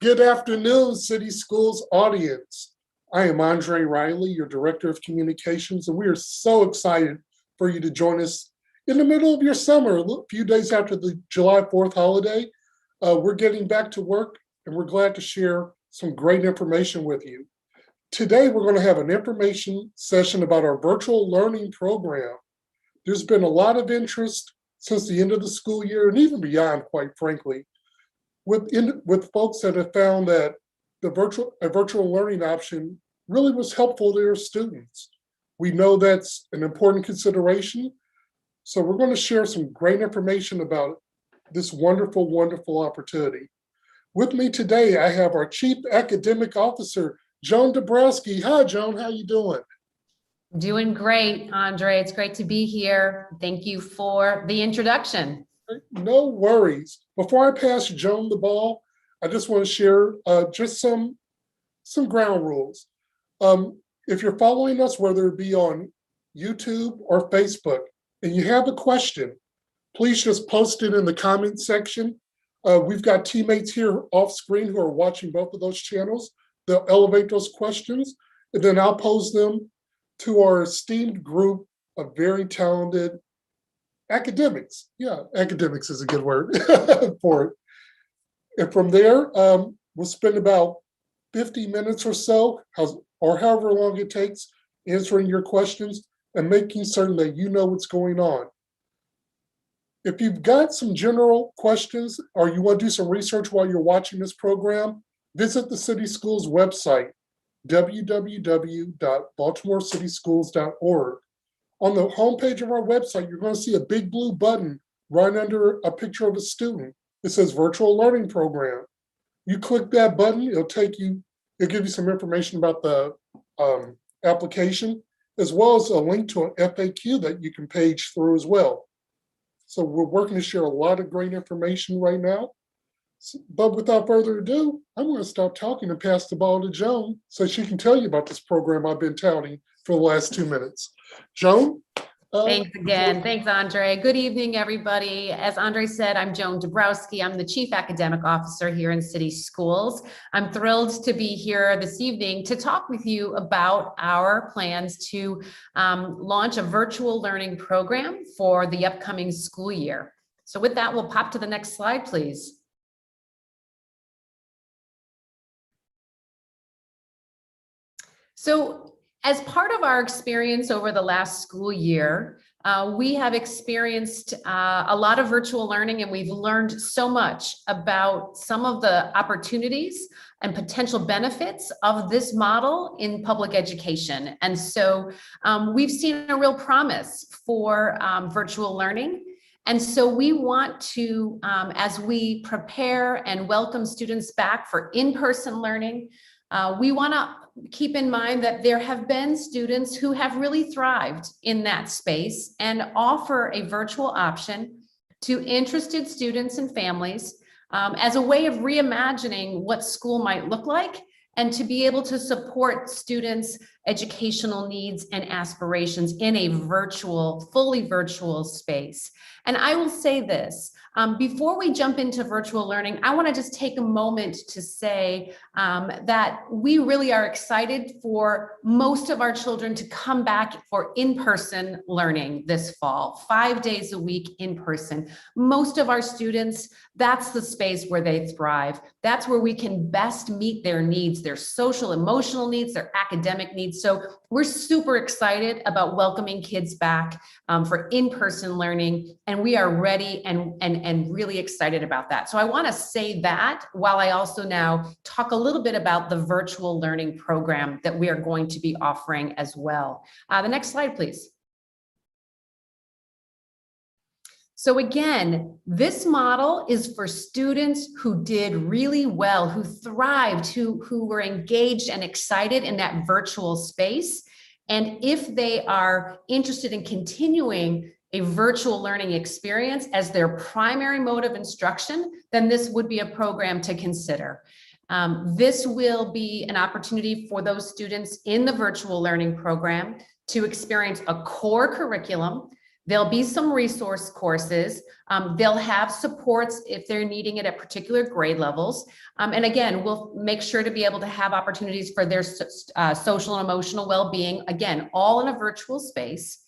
Good afternoon, City Schools audience. I am Andre Riley, your Director of Communications, and we are so excited for you to join us in the middle of your summer, a few days after the July 4th holiday. We're getting back to work, and we're glad to share some great information with you. Today, we're going to have an information session about our virtual learning program. There's been a lot of interest since the end of the school year and even beyond, quite frankly, with folks that have found that a virtual learning option really was helpful to their students. We know that's an important consideration. So we're going to share some great information about this wonderful, wonderful opportunity. With me today, I have our Chief Academic Officer, Joan Dabrowski. Hi, Joan, how you doing? Doing great, Andre. It's great to be here. Thank you for the introduction. No worries. Before I pass Joan the ball, I just want to share just some ground rules. If you're following us, whether it be on YouTube or Facebook, and you have a question, please just post it in the comment section. We've got teammates here off screen who are watching both of those channels. They'll elevate those questions, and then I'll pose them to our esteemed group of very talented academics. Yeah, academics is a good word for it. And from there, we'll spend about 50 minutes or so, or however long it takes, answering your questions and making certain that you know what's going on. If you've got some general questions or you want to do some research while you're watching this program, visit the City Schools website, www.baltimorecity.schools.org. On the homepage of our website, you're going to see a big blue button right under a picture of a student. It says Virtual Learning Program. You click that button, it'll give you some information about the application, as well as a link to an FAQ that you can page through as well. So we're working to share a lot of great information right now. But without further ado, I'm going to stop talking and pass the ball to Joan so she can tell you about this program I've been touting for the last 2 minutes. Joan? Thanks again. Thanks, Andre. Good evening, everybody. As Andre said, I'm Joan Dabrowski. I'm the Chief Academic Officer here in City Schools. I'm thrilled to be here this evening to talk with you about our plans to launch a virtual learning program for the upcoming school year. So with that, we'll pop to the next slide, please. So as part of our experience over the last school year, we have experienced a lot of virtual learning, and we've learned so much about some of the opportunities and potential benefits of this model in public education. And so we've seen a real promise for virtual learning. And so we want to, as we prepare and welcome students back for in-person learning, we want to keep in mind that there have been students who have really thrived in that space and offer a virtual option to interested students and families as a way of reimagining what school might look like and to be able to support students' educational needs and aspirations in a fully virtual space. And I will say this, before we jump into virtual learning, I want to just take a moment to say that we really are excited for most of our children to come back for in-person learning this fall, 5 days a week in person. Most of our students, that's the space where they thrive. That's where we can best meet their needs, their social, emotional needs, their academic needs. So we're super excited about welcoming kids back for in-person learning, and we are ready and really excited about that. So I want to say that while I also now talk a little bit about the virtual learning program that we are going to be offering as well. The next slide, please. So again, this model is for students who did really well, who thrived, who were engaged and excited in that virtual space. And if they are interested in continuing a virtual learning experience as their primary mode of instruction, then this would be a program to consider. This will be an opportunity for those students in the virtual learning program to experience a core curriculum There'll be some resource courses. They'll have supports if they're needing it at particular grade levels. And again, we'll make sure to be able to have opportunities for their social and emotional well-being, again, all in a virtual space.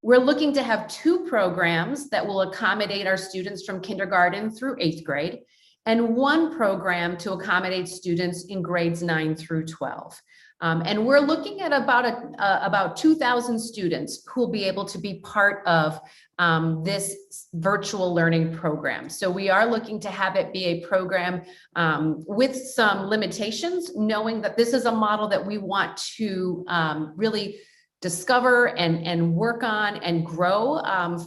We're looking to have 2 programs that will accommodate our students from kindergarten through 8th grade, and 1 program to accommodate students in grades 9 through 12. And we're looking at about 2,000 students who will be able to be part of this virtual learning program. So we are looking to have it be a program with some limitations, knowing that this is a model that we want to really discover and work on and grow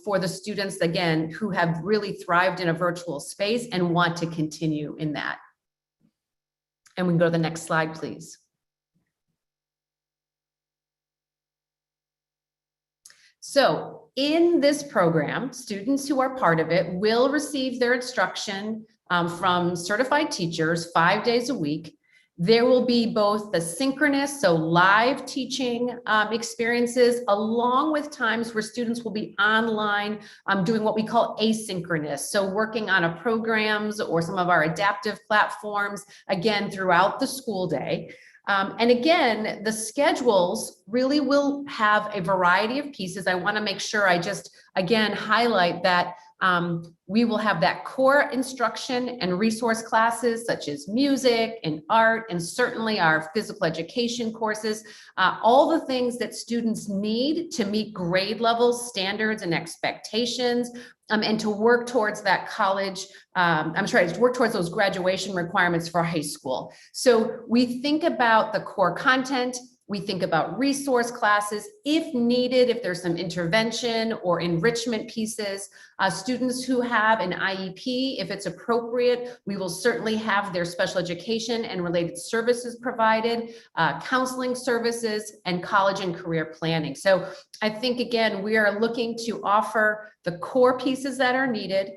for the students, again, who have really thrived in a virtual space and want to continue in that. And we can go to the next slide, please. So in this program, students who are part of it will receive their instruction from certified teachers 5 days a week. There will be both the synchronous, so live teaching experiences, along with times where students will be online doing what we call asynchronous. So working on a programs or some of our adaptive platforms, again, throughout the school day. And again, the schedules really will have a variety of pieces. I want to make sure I just, again, highlight that we will have that core instruction and resource classes such as music and art, and certainly our physical education courses, all the things that students need to meet grade level standards and expectations, and to work towards that college, to work towards those graduation requirements for high school. So we think about the core content. We think about resource classes, if needed, if there's some intervention or enrichment pieces. Students who have an IEP, if it's appropriate, we will certainly have their special education and related services provided, counseling services, and college and career planning. So I think, again, we are looking to offer the core pieces that are needed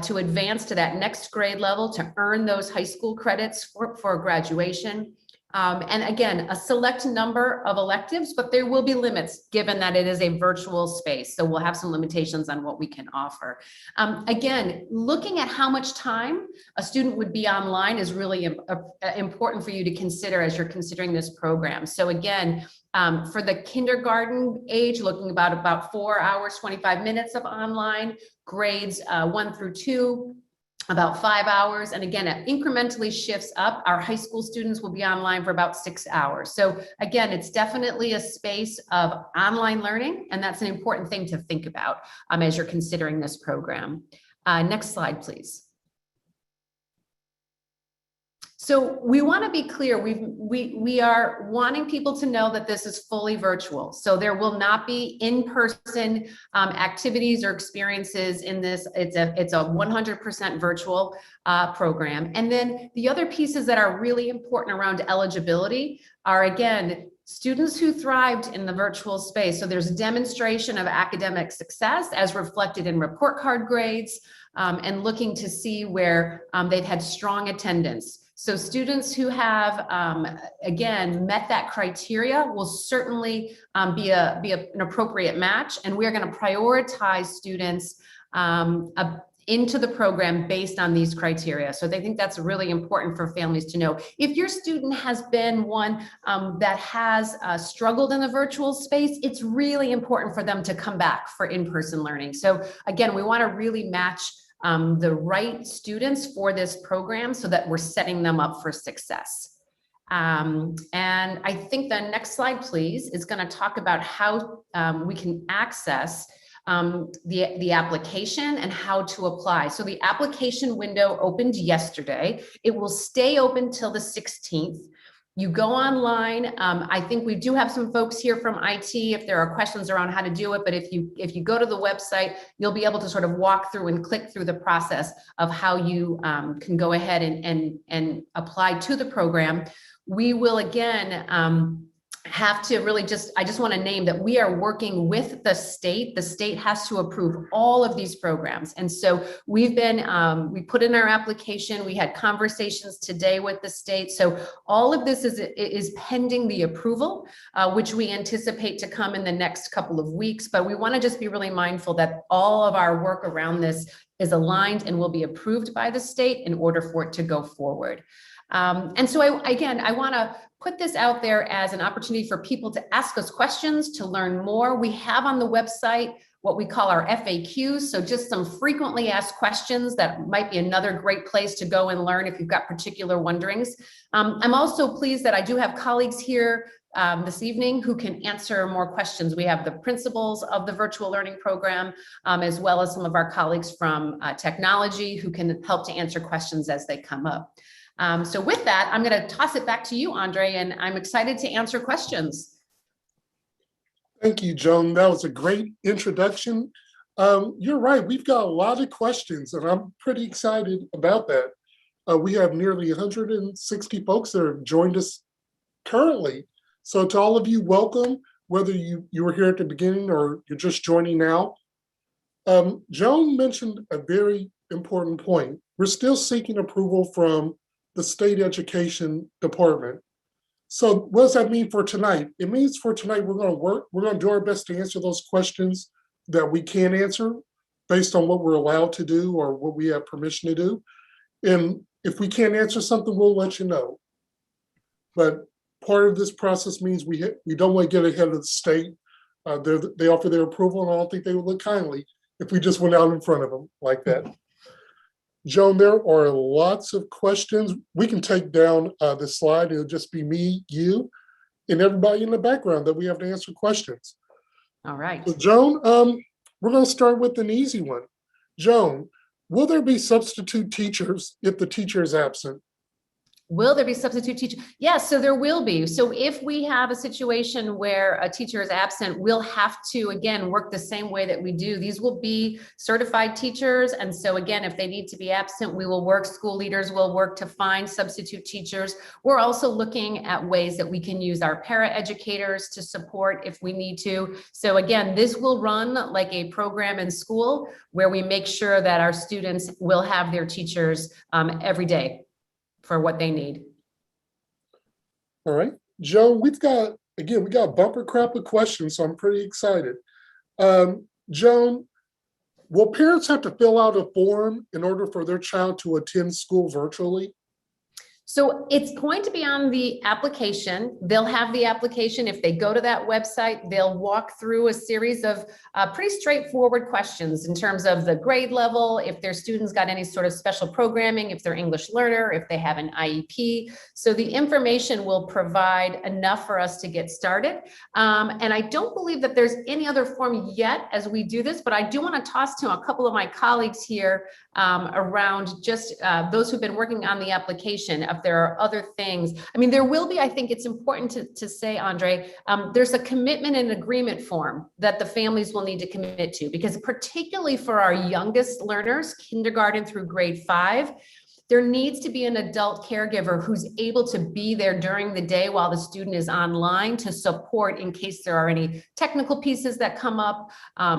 to advance to that next grade level, to earn those high school credits for graduation. And again, a select number of electives, but there will be limits given that it is a virtual space. So we'll have some limitations on what we can offer. Again, looking at how much time a student would be online is really important for you to consider as you're considering this program. So again, for the kindergarten age, looking about 4 hours, 25 minutes of online, grades 1 through 2, about 5 hours. And again, it incrementally shifts up. Our high school students will be online for about 6 hours. So again, it's definitely a space of online learning, and that's an important thing to think about as you're considering this program. Next slide, please. So we want to be clear, we are wanting people to know that this is fully virtual. So there will not be in-person activities or experiences in this. It's a 100% virtual program. And then the other pieces that are really important around eligibility are, again, students who thrived in the virtual space. So there's a demonstration of academic success as reflected in report card grades, and looking to see where they've had strong attendance. So students who have, again, met that criteria will certainly be an appropriate match, and we're going to prioritize students into the program based on these criteria. So they think that's really important for families to know. If your student has been one that has struggled in the virtual space, it's really important for them to come back for in-person learning. So again, we want to really match the right students for this program so that we're setting them up for success. And I think the next slide, please, is going to talk about how we can access the application and how to apply. So the application window opened yesterday. It will stay open till the 16th. You go online. I think we do have some folks here from IT if there are questions around how to do it, but if you go to the website, you'll be able to sort of walk through and click through the process of how you can go ahead and apply to the program. We will again have to really I just want to name that we are working with the state. The state has to approve all of these programs. And so we've been, we put in our application, we had conversations today with the state. So all of this is pending the approval, which we anticipate to come in the next couple of weeks. But we want to just be really mindful that all of our work around this is aligned and will be approved by the state in order for it to go forward. And so I want to put this out there as an opportunity for people to ask us questions, to learn more. We have on the website what we call our FAQs. So just some frequently asked questions that might be another great place to go and learn if you've got particular wonderings. I'm also pleased that I do have colleagues here this evening who can answer more questions. We have the principals of the virtual learning program, as well as some of our colleagues from technology who can help to answer questions as they come up. So with that, I'm going to toss it back to you, Andre, and I'm excited to answer questions. Thank you, Joan. That was a great introduction. You're right. We've got a lot of questions, and I'm pretty excited about that. We have nearly 160 folks that have joined us currently. So to all of you, welcome, whether you were here at the beginning or you're just joining now. Joan mentioned a very important point. We're still seeking approval from the state education department. So what does that mean for tonight? It means for tonight, we're going to do our best to answer those questions that we can answer based on what we're allowed to do or what we have permission to do. And if we can't answer something, we'll let you know. But part of this process means we don't want to get ahead of the state. They offer their approval, and I don't think they would look kindly if we just went out in front of them like that. Joan, there are lots of questions. We can take down the slide. It'll just be me, you, and everybody in the background that we have to answer questions. All right. So Joan, we're going to start with an easy one. Joan, will there be substitute teachers if the teacher is absent? Will there be substitute teacher? Yes, so there will be. So if we have a situation where a teacher is absent, we'll have to, again, work the same way that we do. These will be certified teachers. And so again, if they need to be absent, we will work, school leaders will work to find substitute teachers. We're also looking at ways that we can use our para-educators to support if we need to. So again, this will run like a program in school where we make sure that our students will have their teachers every day for what they need. All right, Joan, we got a bumper crop of questions, so I'm pretty excited. Joan, will parents have to fill out a form in order for their child to attend school virtually? So it's going to be on the application. They'll have the application. If they go to that website, they'll walk through a series of pretty straightforward questions in terms of the grade level, if their students got any sort of special programming, if they're English learner, if they have an IEP. So the information will provide enough for us to get started. And I don't believe that there's any other form yet as we do this, but I do want to toss to a couple of my colleagues here around just those who've been working on the application. If there are other things, I mean, there will be, I think it's important to say, Andre, there's a commitment and agreement form that the families will need to commit to, because particularly for our youngest learners, kindergarten through grade 5, there needs to be an adult caregiver who's able to be there during the day while the student is online to support in case there are any technical pieces that come up.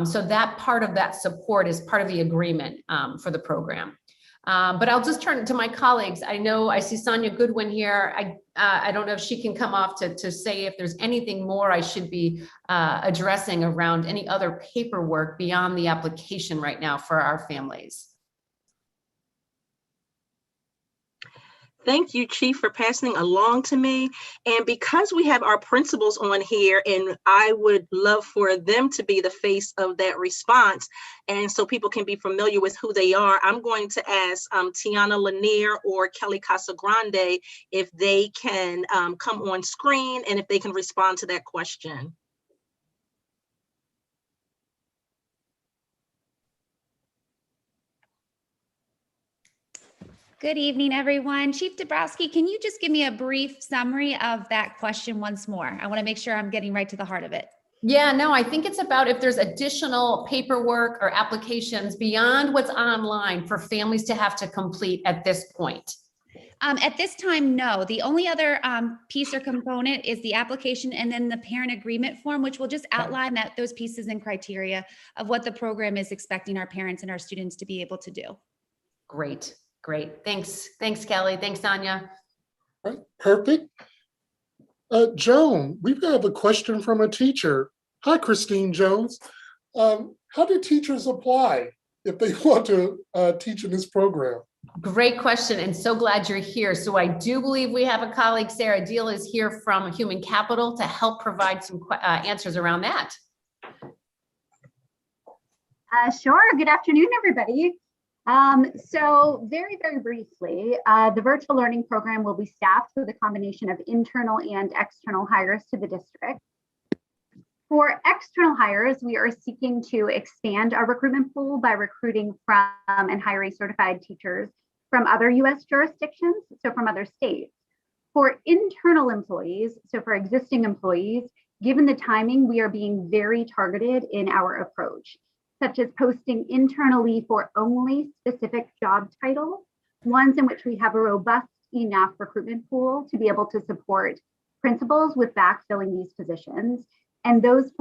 So that part of that support is part of the agreement for the program. But I'll just turn to my colleagues. I know I see Sonia Goodwin here. I don't know if she can come off to say if there's anything more I should be addressing around any other paperwork beyond the application right now for our families. Thank you, Chief, for passing along to me. And because we have our principals on here, and I would love for them to be the face of that response, and so people can be familiar with who they are, I'm going to ask Tiana Lanier or Kelly Casagrande if they can come on screen and if they can respond to that question. Good evening, everyone. Chief Dabrowski, can you just give me a brief summary of that question once more? I want to make sure I'm getting right to the heart of it. Yeah, no, I think it's about if there's additional paperwork or applications beyond what's online for families to have to complete at this point. At this time, no. The only other piece or component is the application and then the parent agreement form, which will just outline those pieces and criteria of what the program is expecting our parents and our students to be able to do. Great, great. Thanks, Kelly. Thanks, Anya. Right, perfect. Joan, we've got a question from a teacher. Hi, Christine Jones. How do teachers apply if they want to teach in this program? Great question, and so glad you're here. So I do believe we have a colleague, Sarah Deal, is here from Human Capital to help provide some answers around that. Sure. Good afternoon, everybody. So very, very briefly, the virtual learning program will be staffed with a combination of internal and external hires to the district. For external hires, we are seeking to expand our recruitment pool by recruiting from and hiring certified teachers from other U.S. jurisdictions, so from other states. For internal employees, so for existing employees, given the timing, we are being very targeted in our approach, such as posting internally for only specific job titles, ones in which we have a robust enough recruitment pool to be able to support principals with backfilling these positions. And those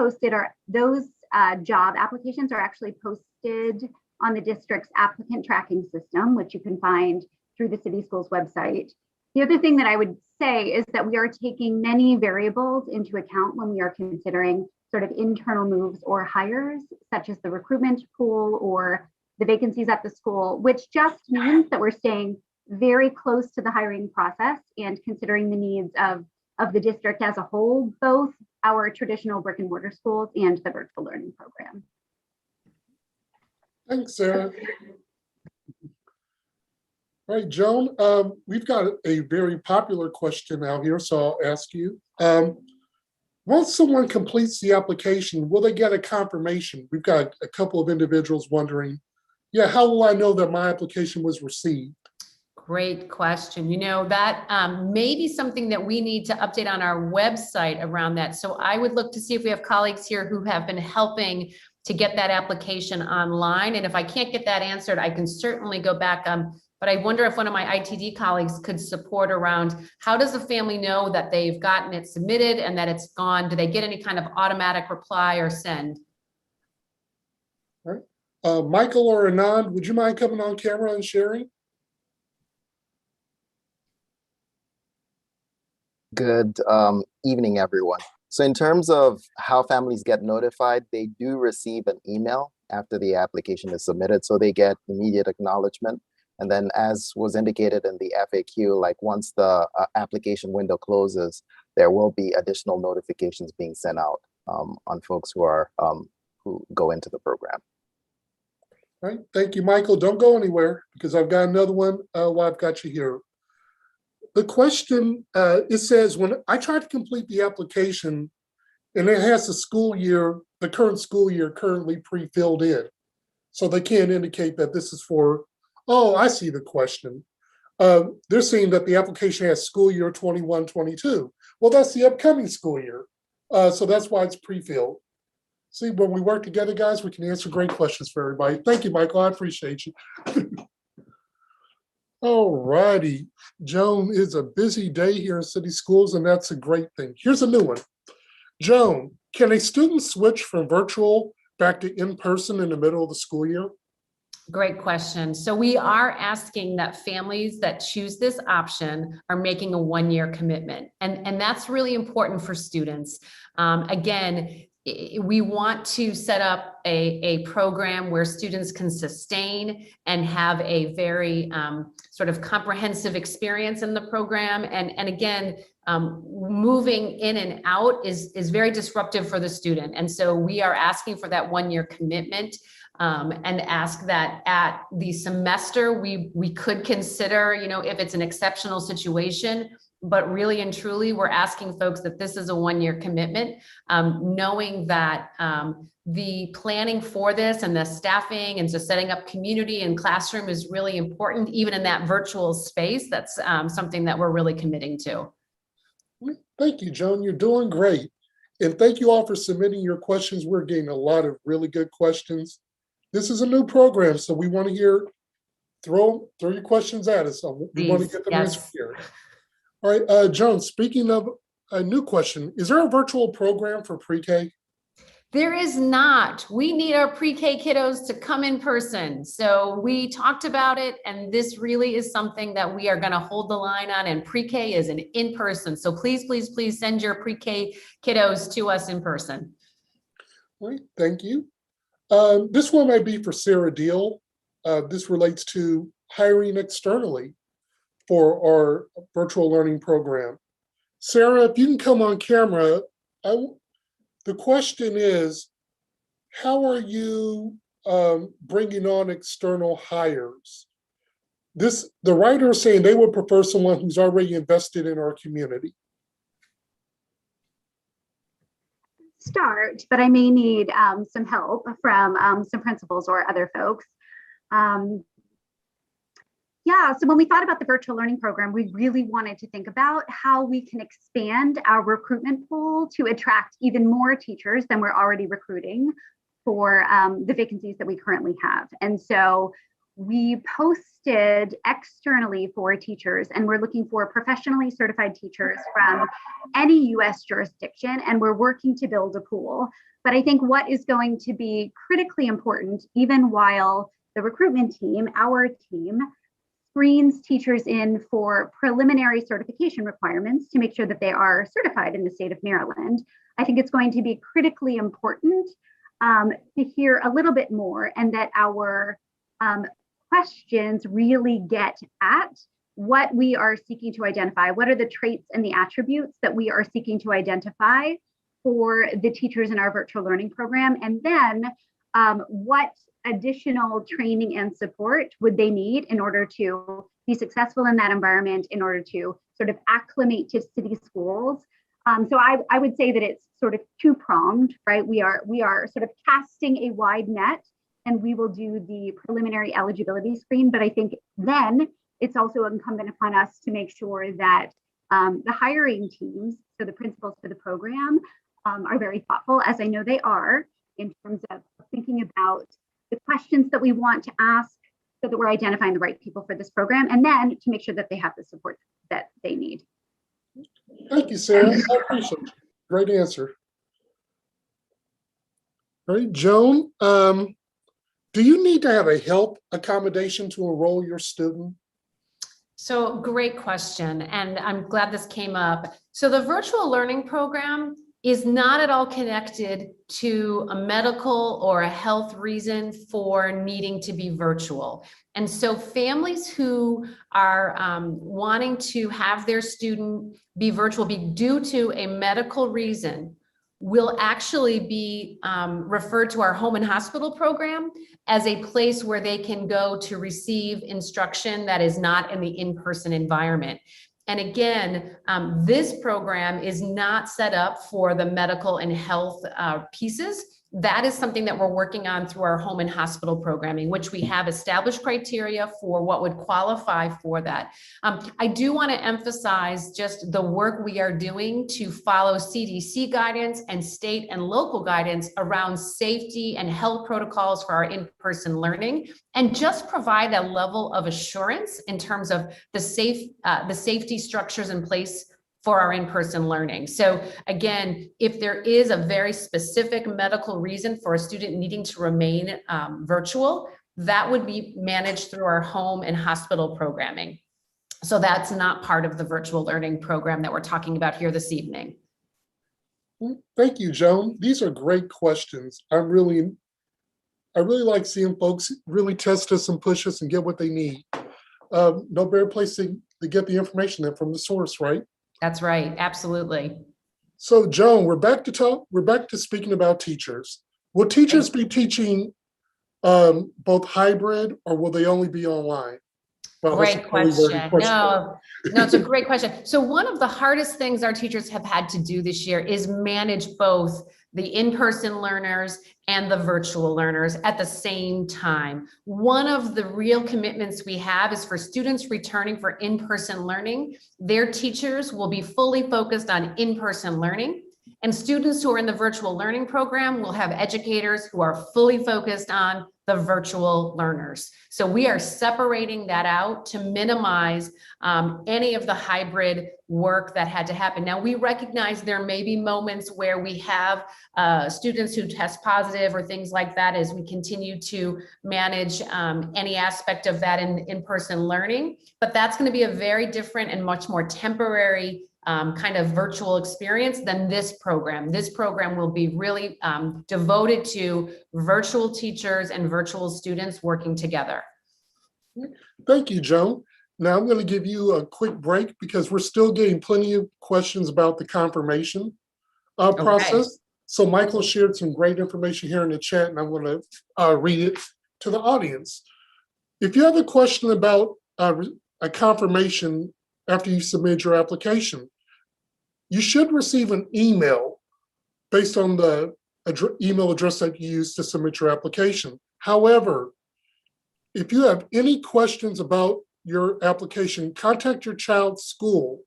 job applications are actually posted on the district's applicant tracking system, which you can find through the City Schools website. The other thing that I would say is that we are taking many variables into account when we are considering sort of internal moves or hires, such as the recruitment pool or the vacancies at the school, which just means that we're staying very close to the hiring process and considering the needs of the district as a whole, both our traditional brick and mortar schools and the virtual learning program. Thanks, Sarah. All right, Joan, we've got a very popular question out here, so I'll ask you. Once someone completes the application, will they get a confirmation? We've got a couple of individuals wondering, yeah, how will I know that my application was received? Great question. You know, that may be something that we need to update on our website around that. So I would look to see if we have colleagues here who have been helping to get that application online. And if I can't get that answered, I can certainly go back. But I wonder if one of my ITD colleagues could support around how does the family know that they've gotten it submitted and that it's gone? Do they get any kind of automatic reply or send? All right. Michael or Anand, would you mind coming on camera and sharing? Good evening, everyone. So in terms of how families get notified, they do receive an email after the application is submitted, so they get immediate acknowledgement. And then as was indicated in the FAQ, like once the application window closes, there will be additional notifications being sent out on folks who go into the program. All right, thank you, Michael. Don't go anywhere because I've got another one while I've got you here. The question, it says, when I tried to complete the application and it has the school year, the current school year currently pre-filled in. So they can't indicate that this is for, oh, I see the question. They're saying that the application has school year 21-22. Well, that's the upcoming school year. So that's why it's pre-filled. See, when we work together, guys, we can answer great questions for everybody. Thank you, Michael. I appreciate you. All righty. Joan, it's a busy day here in City Schools, and that's a great thing. Here's a new one. Joan, can a student switch from virtual back to in-person in the middle of the school year? Great question. So we are asking that families that choose this option are making a one-year commitment. And that's really important for students. Again, we want to set up a program where students can sustain and have a very sort of comprehensive experience in the program. And again, moving in and out is very disruptive for the student. And so we are asking for that one-year commitment and ask that at the semester, we could consider, you know, if it's an exceptional situation, but really and truly, we're asking folks that this is a one-year commitment, knowing that the planning for this and the staffing and just setting up community and classroom is really important, even in that virtual space. That's something that we're really committing to. Thank you, Joan. You're doing great. And thank you all for submitting your questions. We're getting a lot of really good questions. This is a new program, so we want to hear throw your questions at us. We want to Please, get them answered yes. here. All right, Joan, speaking of a new question, is there a virtual program for pre-K? There is not. We need our pre-K kiddos to come in person. So we talked about it, and this really is something that we are going to hold the line on, and pre-K is an in-person. So please, please, please send your pre-K kiddos to us in person. All right, thank you. This one might be for Sarah Deal. This relates to hiring externally for our virtual learning program. Sarah, if you can come on camera, the question is, how are you bringing on external hires? The writer is saying they would prefer someone who's already invested in our community. Start, but I may need some help from some principals or other folks. Yeah, so when we thought about the virtual learning program, we really wanted to think about how we can expand our recruitment pool to attract even more teachers than we're already recruiting for the vacancies that we currently have. And so we posted externally for teachers, and we're looking for professionally certified teachers from any US jurisdiction, and we're working to build a pool. But I think what is going to be critically important, even while the recruitment team, our team, screens teachers in for preliminary certification requirements to make sure that they are certified in the state of Maryland, I think it's going to be critically important to hear a little bit more, and that our questions really get at what we are seeking to identify. What are the traits and the attributes that we are seeking to identify for the teachers in our virtual learning program? And then what additional training and support would they need in order to be successful in that environment, in order to sort of acclimate to city schools? So I would say that it's sort of two-pronged, right? We are sort of casting a wide net, and we will do the preliminary eligibility screen. But I think then it's also incumbent upon us to make sure that the hiring teams, so the principals for the program, are very thoughtful, as I know they are, in terms of thinking about the questions that we want to ask so that we're identifying the right people for this program, and then to make sure that they have the support that they need. Thank you, Sarah. I appreciate it. Great answer. All right, Joan, do you need to have a health accommodation to enroll your student? So great question, and I'm glad this came up. So the virtual learning program is not at all connected to a medical or a health reason for needing to be virtual. And so families who are wanting to have their student be virtual be due to a medical reason will actually be referred to our home and hospital program as a place where they can go to receive instruction that is not in the in-person environment. And again, this program is not set up for the medical and health pieces. That is something that we're working on through our home and hospital programming, which we have established criteria for what would qualify for that. I do want to emphasize just the work we are doing to follow CDC guidance and state and local guidance around safety and health protocols for our in-person learning, and just provide a level of assurance in terms of the safety structures in place for our in-person learning. So again, if there is a very specific medical reason for a student needing to remain virtual, that would be managed through our home and hospital programming. So that's not part of the virtual learning program that we're talking about here this evening. Thank you, Joan. These are great questions. I really like seeing folks really test us and push us and get what they need. No better place to get the information than from the source, right? That's right, absolutely. So Joan, we're back to speaking about teachers. Will teachers be teaching both hybrid, or will they only be online? Well, great question. No, it's a great question. So one of the hardest things our teachers have had to do this year is manage both the in-person learners and the virtual learners at the same time. One of the real commitments we have is for students returning for in-person learning, their teachers will be fully focused on in-person learning. And students who are in the virtual learning program will have educators who are fully focused on the virtual learners. So we are separating that out to minimize any of the hybrid work that had to happen. Now, we recognize there may be moments where we have students who test positive or things like that as we continue to manage any aspect of that in in-person learning, but that's going to be a very different and much more temporary kind of virtual experience than this program. This program will be really devoted to virtual teachers and virtual students working together. Thank you, Joan. Now I'm going to give you a quick break because we're still getting plenty of questions about the confirmation process. So Michael shared some great information here in the chat, and I'm going to read it to the audience. If you have a question about a confirmation after you submit your application, you should receive an email based on the email address that you used to submit your application. However, if you have any questions about your application, contact your child's school,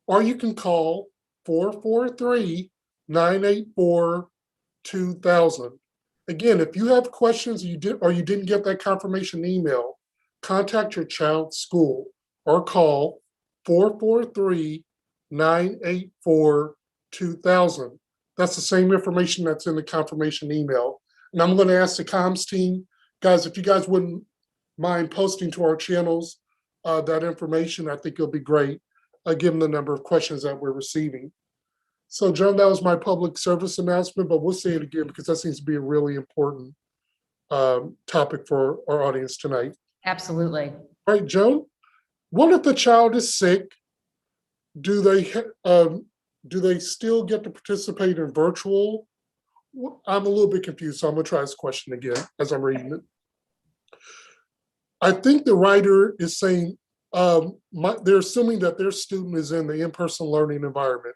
or you can call 443-984-2000. Again, if you have questions you didn't get that confirmation email, contact your child's school or call 443-984-2000. That's the same information that's in the confirmation email. And I'm going to ask the comms team, guys, if you guys wouldn't mind posting to our channels that information, I think it'll be great, given the number of questions that we're receiving. So, Joan, that was my public service announcement, but we'll say it again because that seems to be a really important topic for our audience tonight. Absolutely. All right, Joan, what if the child is sick? Do they still get to participate in virtual? I'm a little bit confused, so I'm going to try this question again as I'm reading it. I think the writer is saying they're assuming that their student is in the in-person learning environment.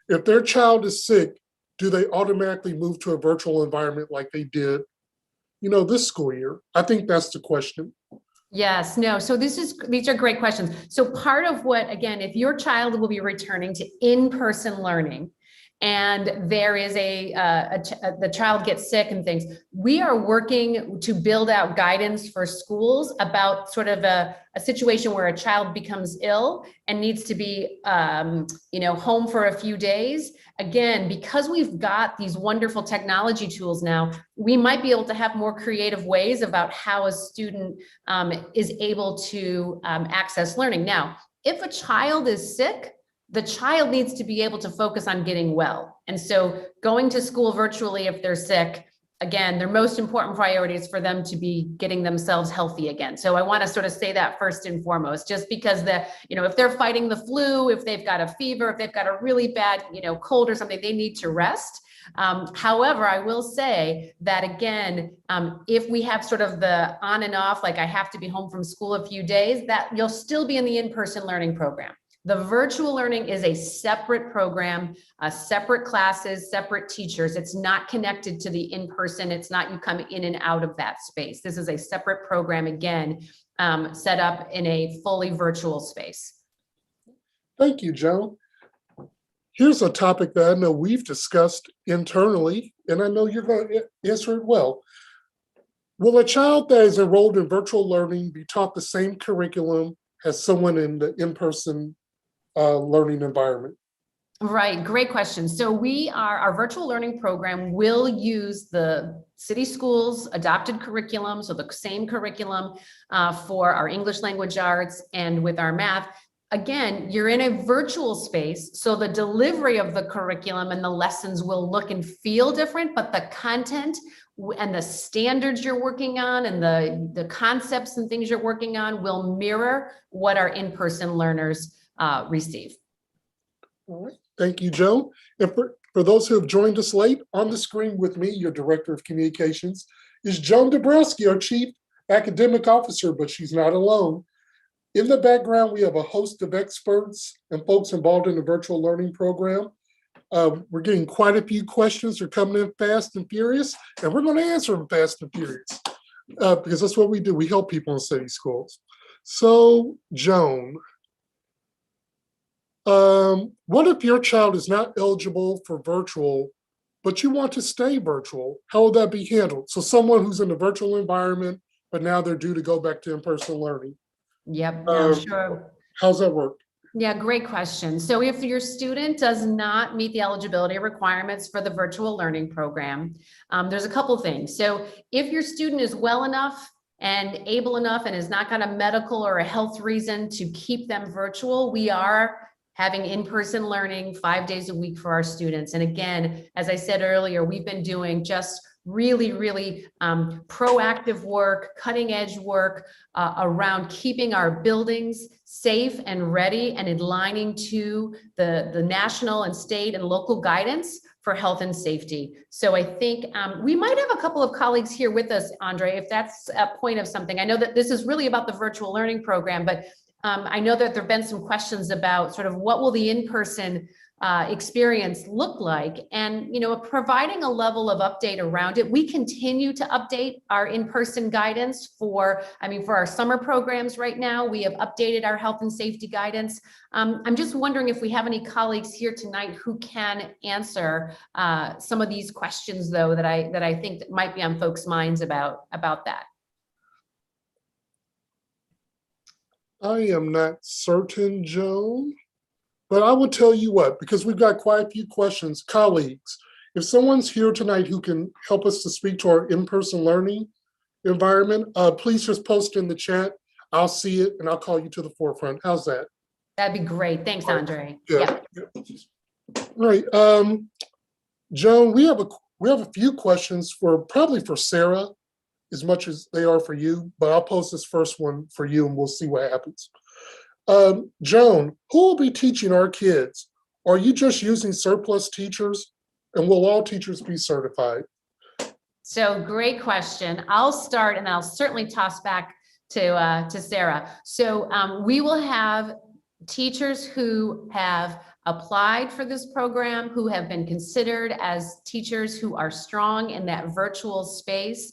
If their child is sick, do they automatically move to a virtual environment like they did, this school year? I think that's the question. Yes, no. So these are great questions. So part of what, again, if your child will be returning to in-person learning, and there is the child gets sick and things, we are working to build out guidance for schools about sort of a situation where a child becomes ill and needs to be, home for a few days. Again, because we've got these wonderful technology tools now, we might be able to have more creative ways about how a student is able to access learning. Now, if a child is sick, the child needs to be able to focus on getting well. And so going to school virtually if they're sick, again, their most important priority is for them to be getting themselves healthy again. So I want to sort of say that first and foremost, just because if they're fighting the flu, if they've got a fever, if they've got a really bad, cold or something, they need to rest. However, I will say that again, if we have sort of the on and off, like I have to be home from school a few days, that you'll still be in the in-person learning program. The virtual learning is a separate program, separate classes, separate teachers. It's not connected to the in-person. It's not you come in and out of that space. This is a separate program, again, set up in a fully virtual space. Thank you, Joan. Here's a topic that I know we've discussed internally, and I know you're going to answer it well. Will a child that is enrolled in virtual learning be taught the same curriculum as someone in the in-person learning environment? Right, great question. So our virtual learning program will use the city schools adopted curriculum, so the same curriculum for our English language arts and with our math. Again, you're in a virtual space, so the delivery of the curriculum and the lessons will look and feel different, but the content and the standards you're working on and the concepts and things you're working on will mirror what our in-person learners receive. All right. Thank you, Joe. And for those who have joined us late, on the screen with me, your Director of Communications, is Joan Dabrowski, our Chief Academic Officer, but she's not alone. In the background, we have a host of experts and folks involved in the virtual learning program. We're getting quite a few questions. They're coming in fast and furious, and we're going to answer them fast and furious because that's what we do. We help people in city schools. So, Joan, What if your child is not eligible for virtual, but you want to stay virtual? How will that be handled? So someone who's in a virtual environment, but now they're due to go back to in-person learning. Yep, no, Um, sure. How's that work? Yeah, great question. So if your student does not meet the eligibility requirements for the virtual learning program, there's a couple things. So if your student is well enough and able enough and has not got a medical or a health reason to keep them virtual, we are having in-person learning 5 days a week for our students. And again, as I said earlier, we've been doing just really proactive work, cutting edge work around keeping our buildings safe and ready and aligning to the national and state and local guidance for health and safety. So I think we might have a couple of colleagues here with us, Andre, if that's a point of something. I know that this is really about the virtual learning program, but I know that there've been some questions about sort of what will the in-person experience look like, and providing a level of update around it. We continue to update our in-person guidance for our summer programs. Right now we have updated our health and safety guidance. I'm just wondering if we have any colleagues here tonight who can answer some of these questions, though, that I think that might be on folks' minds about that. I am not certain, Joan. But I will tell you what, because we've got quite a few questions, colleagues, if someone's here tonight who can help us to speak to our in-person learning environment, please just post in the chat. I'll see it and I'll call you to the forefront. How's that? That'd be great. Thanks, Andre. Yeah. Yep. All right, Joan, we have a few questions probably for Sarah, as much as they are for you, but I'll post this first one for you and we'll see what happens. Joan, who will be teaching our kids? Are you just using surplus teachers? And will all teachers be certified? So great question. I'll start and I'll certainly toss back to Sarah. So we will have teachers who have applied for this program, who have been considered as teachers who are strong in that virtual space.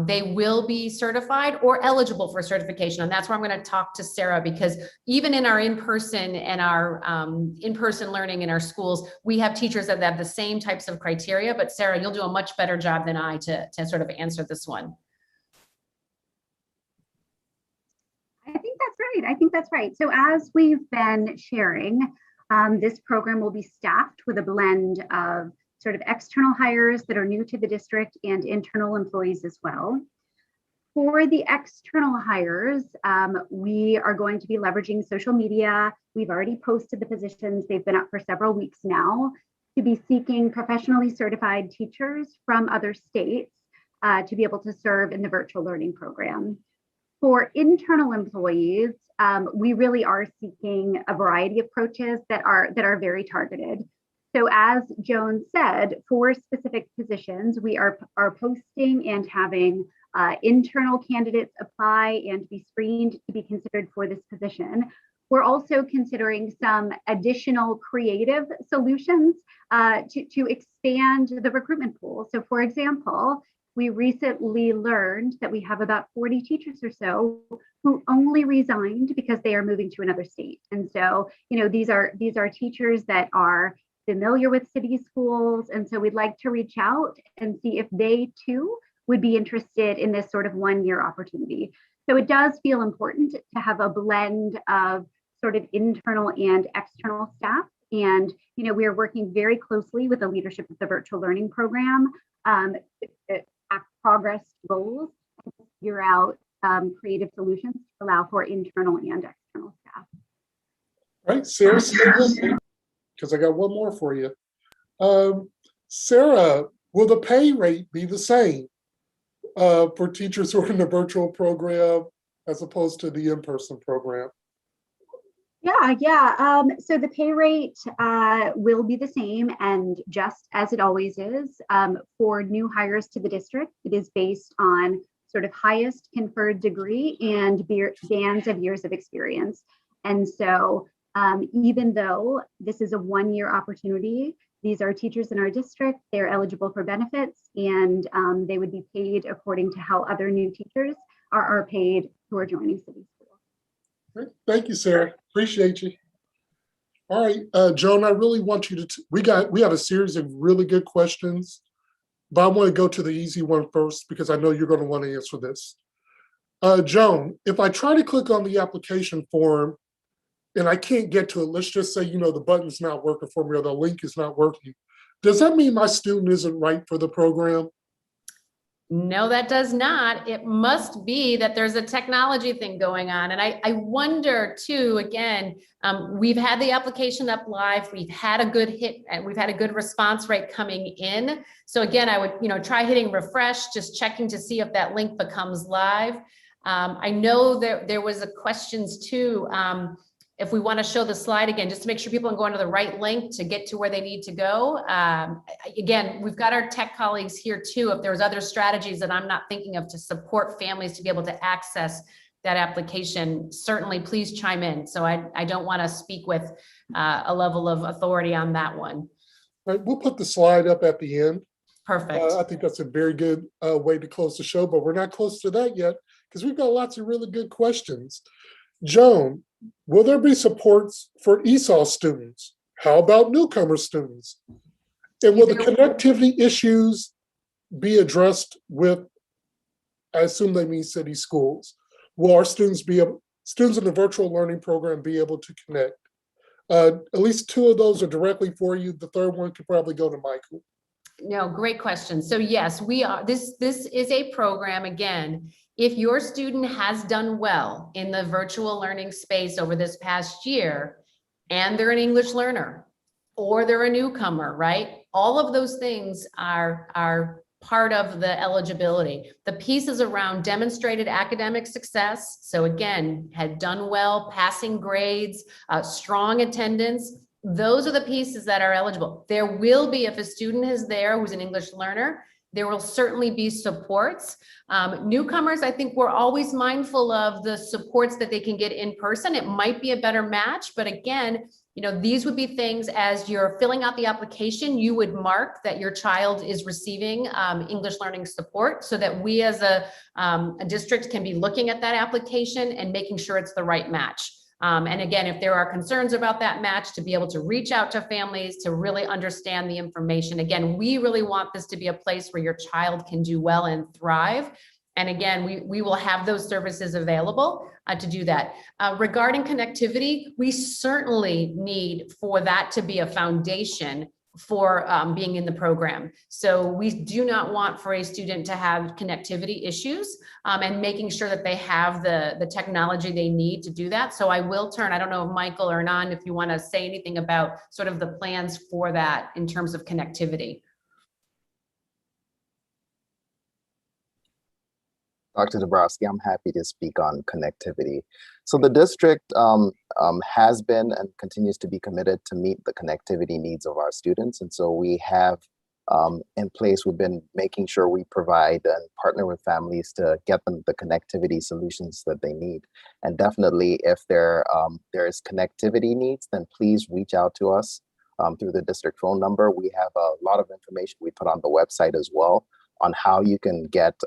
They will be certified or eligible for certification. And that's where I'm going to talk to Sarah, because even in our in-person and our in-person learning in our schools, we have teachers that have the same types of criteria. But Sarah, you'll do a much better job than I to sort of answer this one. I think that's right. So as we've been sharing, this program will be staffed with a blend of sort of external hires that are new to the district and internal employees as well. For the external hires, we are going to be leveraging social media. We've already posted the positions. They've been up for several weeks now, to be seeking professionally certified teachers from other states to be able to serve in the virtual learning program. For internal employees, we really are seeking a variety of approaches that are very targeted. So as Joan said, for specific positions, we are posting and having internal candidates apply and be screened to be considered for this position. We're also considering some additional creative solutions to expand the recruitment pool. So for example, we recently learned that we have about 40 teachers or so who only resigned because they are moving to another state. And so, these are teachers that are familiar with city schools. And so we'd like to reach out and see if they too would be interested in this sort of one-year opportunity. So it does feel important to have a blend of sort of internal and external staff. And, we are working very closely with the leadership of the virtual learning program progress goals and figure out creative solutions to allow for internal and external staff. All right, Sarah, because I got one more for you. Sarah, will the pay rate be the same for teachers who are in the virtual program as opposed to the in-person program? Yeah. So the pay rate will be the same, and just as it always is, for new hires to the district, it is based on sort of highest conferred degree and bands of years of experience. And so even though this is a one-year opportunity, these are teachers in our district, they're eligible for benefits, and they would be paid according to how other new teachers are paid who are joining city schools. Thank you, Sarah. Appreciate you. All right, Joan, I really want you to, we have a series of really good questions, but I want to go to the easy one first because I know you're going to want to answer this. Joan, if I try to click on the application form and I can't get to it, let's just say, the button's not working for me or the link is not working. Does that mean my student isn't right for the program? No, that does not. It must be that there's a technology thing going on. And I wonder too, again, we've had the application up live, we've had a good hit and we've had a good response rate coming in. So again, I would, try hitting refresh, just checking to see if that link becomes live. I know there was a questions too. If we want to show the slide again, just to make sure people can go onto the right link to get to where they need to go. Again, we've got our tech colleagues here too. If there's other strategies that I'm not thinking of to support families to be able to access that application, certainly please chime in. So I don't want to speak with a level of authority on that one. All right, we'll put the slide up at the end. Perfect. I think that's a very good way to close the show, but we're not close to that yet because we've got lots of really good questions. Joan, will there be supports for ESOL students? How about newcomer students? And will the connectivity issues be addressed with, I assume they mean city schools? Will our students in the virtual learning program be able to connect? At least two of those are directly for you. The third one could probably go to Michael. No, great question. So yes, we are, this is a program, again, if your student has done well in the virtual learning space over this past year, and they're an English learner, or they're a newcomer, right? All of those things are part of the eligibility. The pieces around demonstrated academic success. So again, had done well, passing grades, strong attendance. Those are the pieces that are eligible. There will be, if a student is there who's an English learner, there will certainly be supports. Newcomers, I think we're always mindful of the supports that they can get in person. It might be a better match, but again, these would be things as you're filling out the application, you would mark that your child is receiving English learning support so that we as a district can be looking at that application and making sure it's the right match. And again, if there are concerns about that match, to be able to reach out to families to really understand the information. Again, we really want this to be a place where your child can do well and thrive. And again, we will have those services available to do that. Regarding connectivity, we certainly need for that to be a foundation for being in the program. So we do not want for a student to have connectivity issues and making sure that they have the technology they need to do that. So I will turn, I don't know if Michael or Anand, if you want to say anything about sort of the plans for that in terms of connectivity. Dr. Dabrowski, I'm happy to speak on connectivity. So the district has been and continues to be committed to meet the connectivity needs of our students. And so we have in place, we've been making sure we provide and partner with families to get them the connectivity solutions that they need. And definitely if there is connectivity needs, then please reach out to us through the district phone number. We have a lot of information we put on the website as well on how you can get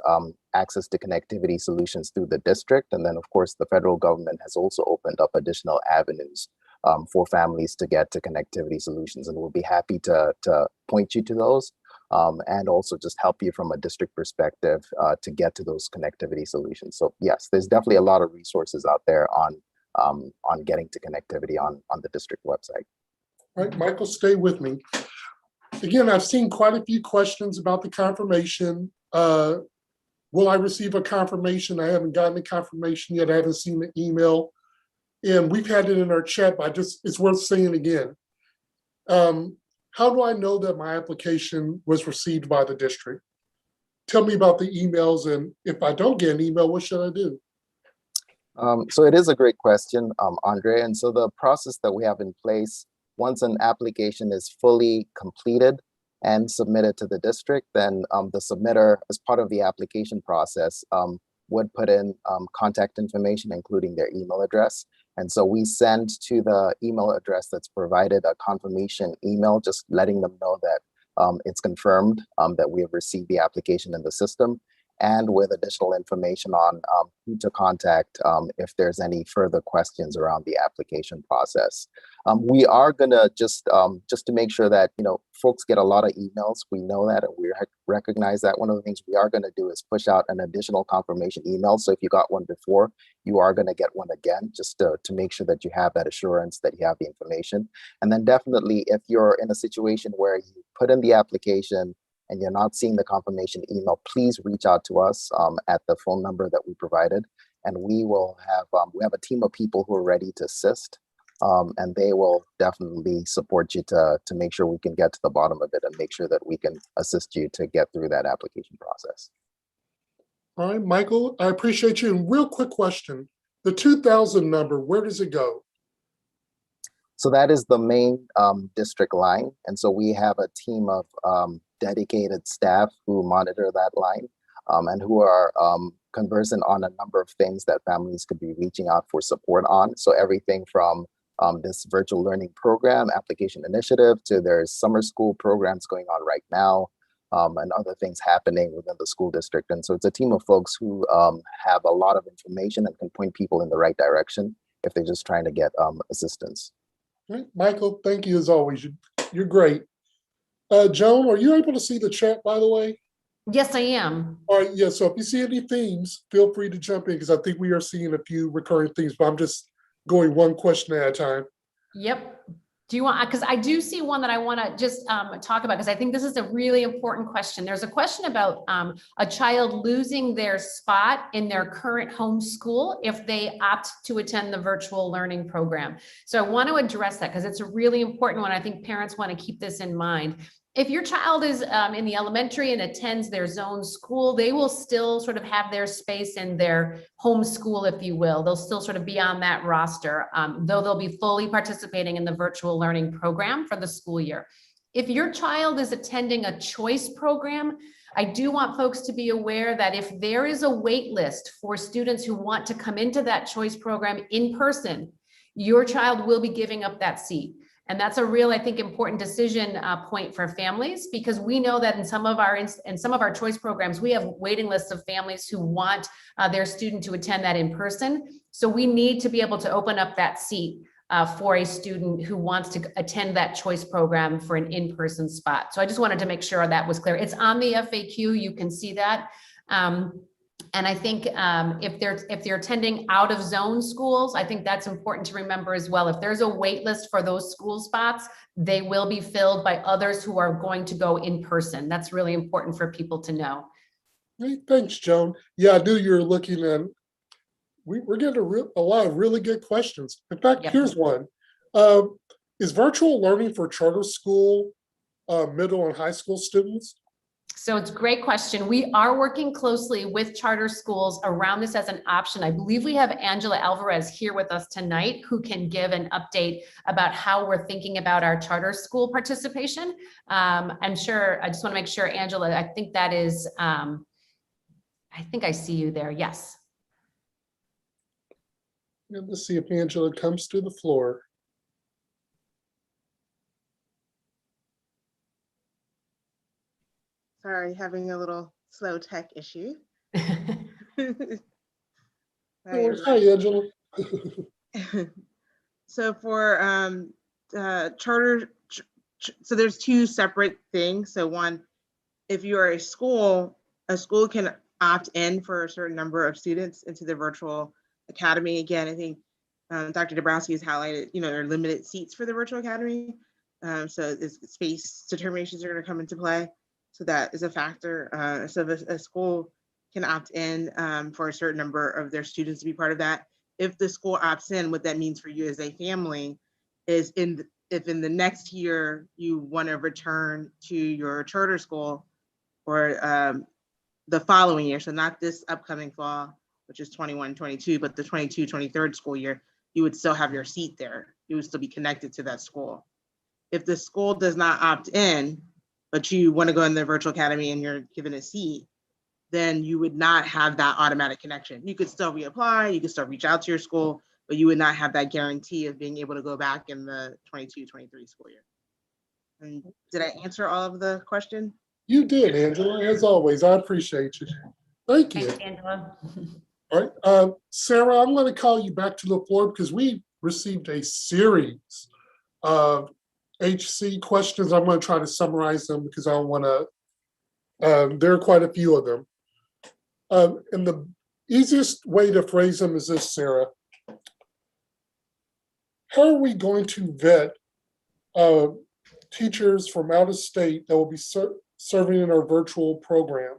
access to connectivity solutions through the district. And then of course, the federal government has also opened up additional avenues for families to get to connectivity solutions. And we'll be happy to point you to those and also just help you from a district perspective to get to those connectivity solutions. So yes, there's definitely a lot of resources out there on getting to connectivity on the district website. All right, Michael, stay with me. Again, I've seen quite a few questions about the confirmation. Will I receive a confirmation? I haven't gotten a confirmation yet. I haven't seen the email. And we've had it in our chat, but it's worth saying again. How do I know that my application was received by the district? Tell me about the emails, and if I don't get an email, what should I do? So it is a great question, Andre. And so the process that we have in place, once an application is fully completed and submitted to the district, then the submitter, as part of the application process, would put in contact information, including their email address. And so we send to the email address that's provided a confirmation email, just letting them know that it's confirmed that we have received the application in the system. and with additional information on who to contact if there's any further questions around the application process. We are gonna just to make sure that folks get a lot of emails. We know that, and we recognize that. One of the things we are going to do is push out an additional confirmation email. So if you got one before, you are going to get one again, just to make sure that you have that assurance that you have the information. And then definitely, if you're in a situation where you put in the application and you're not seeing the confirmation email, please reach out to us at the phone number that we provided, and we will have we have a team of people who are ready to assist. And they will definitely support you to make sure we can get to the bottom of it and make sure that we can assist you to get through that application process. All right, Michael, I appreciate you. And real quick question, the 2000 number, where does it go? So that is the main district line. And so we have a team of dedicated staff who monitor that line and who are conversant on a number of things that families could be reaching out for support on. So everything from this virtual learning program application initiative to there's summer school programs going on right now and other things happening within the school district. And so it's a team of folks who have a lot of information and can point people in the right direction if they're just trying to get assistance. Right. Michael, thank you as always. You're great. Joan, are you able to see the chat, by the way? Yes, I am. All right, yeah, so if you see any themes, feel free to jump in because I think we are seeing a few recurring themes, but I'm just going one question at a time. Yep. Do you want, because I do see one that I want to just talk about, because I think this is a really important question. There's a question about a child losing their spot in their current home school if they opt to attend the virtual learning program. So I want to address that because it's a really important one. I think parents want to keep this in mind. If your child is in the elementary and attends their zone school, they will still sort of have their space in their home school, if you will. They'll still sort of be on that roster, though they'll be fully participating in the virtual learning program for the school year. If your child is attending a choice program, I do want folks to be aware that if there is a wait list for students who want to come into that choice program in person, your child will be giving up that seat. And that's a real, I think, important decision point for families, because we know that in some of our choice programs, we have waiting lists of families who want their student to attend that in person. So we need to be able to open up that seat for a student who wants to attend that choice program for an in-person spot. So I just wanted to make sure that was clear. It's on the FAQ, you can see that. And I think if they're attending out of zone schools, I think that's important to remember as well. If there's a wait list for those school spots, they will be filled by others who are going to go in person. That's really important for people to know. Hey, thanks, Joan. Yeah, I knew you were looking at, we're getting a lot of really good questions. In fact, Yep. Here's one. Is virtual learning for charter school, middle and high school students? So it's a great question. We are working closely with charter schools around this as an option. I believe we have Angela Alvarez here with us tonight who can give an update about how we're thinking about our charter school participation. I'm sure, I just want to make sure, Angela, I think that is, I think I see you there. Yes. Let's see if Angela comes to the floor. Sorry, having a little slow tech issue. Hi, Angela. So for charter, so there's two separate things. So one, if you are a school can opt in for a certain number of students into the virtual academy. Again, I think Dr. Dabrowski has highlighted, there are limited seats for the virtual academy. So space determinations are going to come into play. So that is a factor. So a school can opt in for a certain number of their students to be part of that. If the school opts in, what that means for you as a family is if in the next year you want to return to your charter school or the following year, so not this upcoming fall, which is 21-22, but the 22-23 school year, you would still have your seat there. You would still be connected to that school. If the school does not opt in, but you want to go in the virtual academy and you're given a seat, then you would not have that automatic connection. You could still reapply, you could still reach out to your school, but you would not have that guarantee of being able to go back in the 22-23 school year. And did I answer all of the question? You did, Angela, as always. I appreciate you. Thank you. Thanks, Angela. All right, Sarah, I'm going to call you back to the floor because we received a series of HC questions. I'm going to try to summarize them because I don't want to, there are quite a few of them. And the easiest way to phrase them is this, Sarah. How are we going to vet teachers from out of state that will be serving in our virtual program?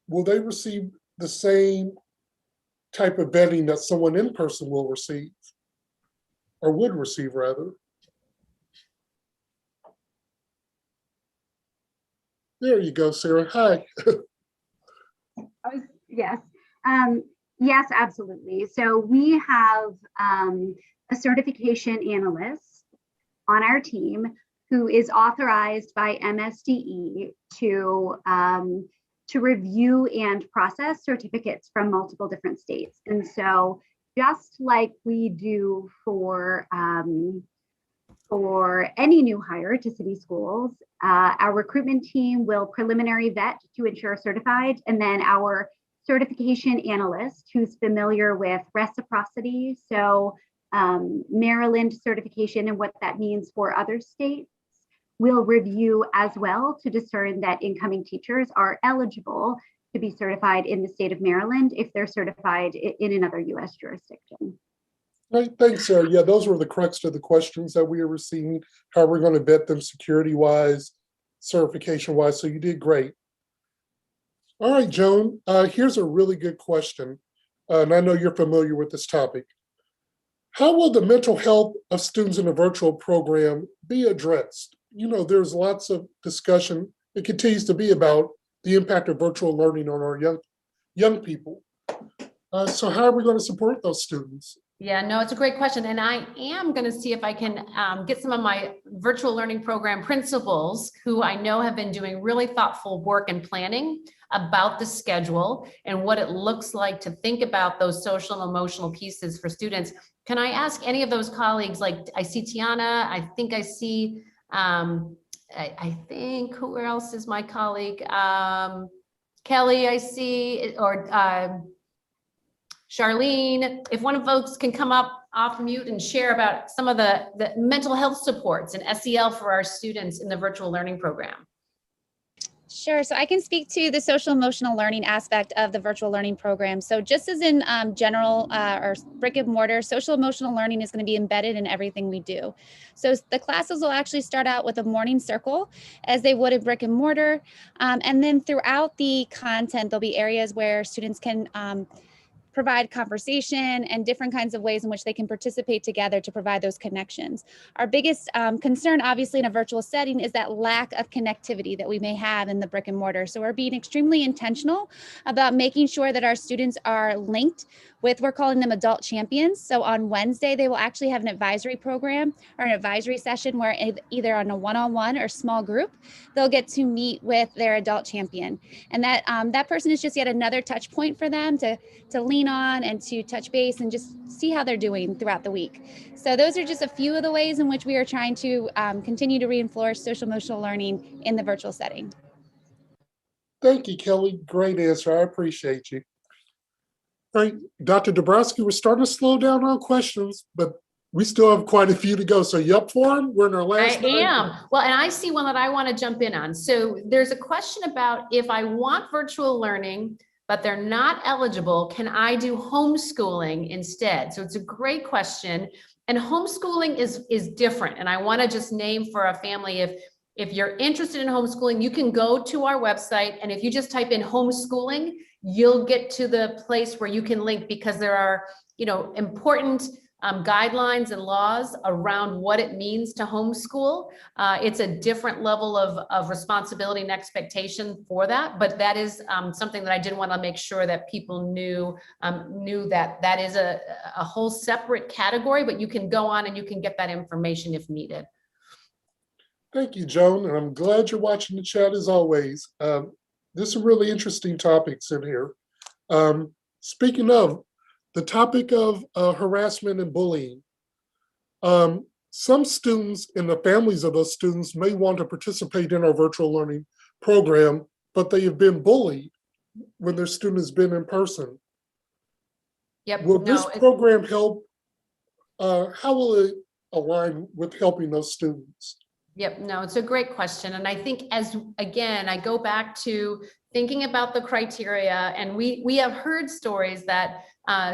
Will they receive the same type of vetting that someone in person will receive, or would receive rather? There you go, Sarah. Hi. Yes. Yes, absolutely. So we have a certification analyst on our team who is authorized by MSDE to review and process certificates from multiple different states. And so just like we do for any new hire to city schools, our recruitment team will preliminary vet to ensure certified, and then our certification analyst who's familiar with reciprocity, so Maryland certification and what that means for other states, will review as well to discern that incoming teachers are eligible to be certified in the state of Maryland if they're certified in another US jurisdiction. Right, thanks, Sarah. Yeah, those were the crux of the questions that we are receiving, how we're going to vet them security-wise, certification-wise, so you did great. All right, Joan, here's a really good question, and I know you're familiar with this topic. How will the mental health of students in a virtual program be addressed? You know, there's lots of discussion. It continues to be about the impact of virtual learning on our young people. So how are we going to support those students? Yeah, no, it's a great question. And I am going to see if I can get some of my virtual learning program principals who I know have been doing really thoughtful work and planning about the schedule and what it looks like to think about those social and emotional pieces for students. Can I ask any of those colleagues, like I see Tiana, I think I see, I think, who else is my colleague? Kelly, I see, or Charlene, if one of folks can come up off mute and share about some of the mental health supports and SEL for our students in the virtual learning program. Sure. So I can speak to the social emotional learning aspect of the virtual learning program. So just as in general or brick and mortar, social emotional learning is going to be embedded in everything we do. So the classes will actually start out with a morning circle as they would in brick and mortar. And then throughout the content, there'll be areas where students can provide conversation and different kinds of ways in which they can participate together to provide those connections. Our biggest concern, obviously, in a virtual setting is that lack of connectivity that we may have in the brick and mortar. So we're being extremely intentional about making sure that our students are linked with, we're calling them adult champions. So on Wednesday, they will actually have an advisory program or an advisory session where either on a one-on-one or small group, they'll get to meet with their adult champion. And that person is just yet another touch point for them to lean on and to touch base and just see how they're doing throughout the week. So those are just a few of the ways in which we are trying to continue to reinforce social emotional learning in the virtual setting. Thank you, Kelly. Great answer. I appreciate you. All right, Dr. Dabrowski, we're starting to slow down on questions, but we still have quite a few to go. So you up for them? We're in our last I am. Well, and I see one that I want to jump in on. So there's a question about if I want virtual learning, but they're not eligible, can I do homeschooling instead? So it's a great question. And homeschooling is different. And I want to just name for a family, if you're interested in homeschooling, you can go to our website. And if you just type in homeschooling, you'll get to the place where you can link, because there are, important guidelines and laws around what it means to homeschool. It's a different level of responsibility and expectation for that, but that is something that I did want to make sure that people knew that is a whole separate category, but you can go on and you can get that information if needed. Thank you, Joan, and I'm glad you're watching the chat as always. There's some really interesting topics in here. Speaking of, the topic of harassment and bullying. Some students and the families of those students may want to participate in our virtual learning program, but they have been bullied when their student has been in person. Yep. Will this No, it- program help? How will it align with helping those students? Yep, no, it's a great question. And I think as, again, I go back to thinking about the criteria, and we have heard stories that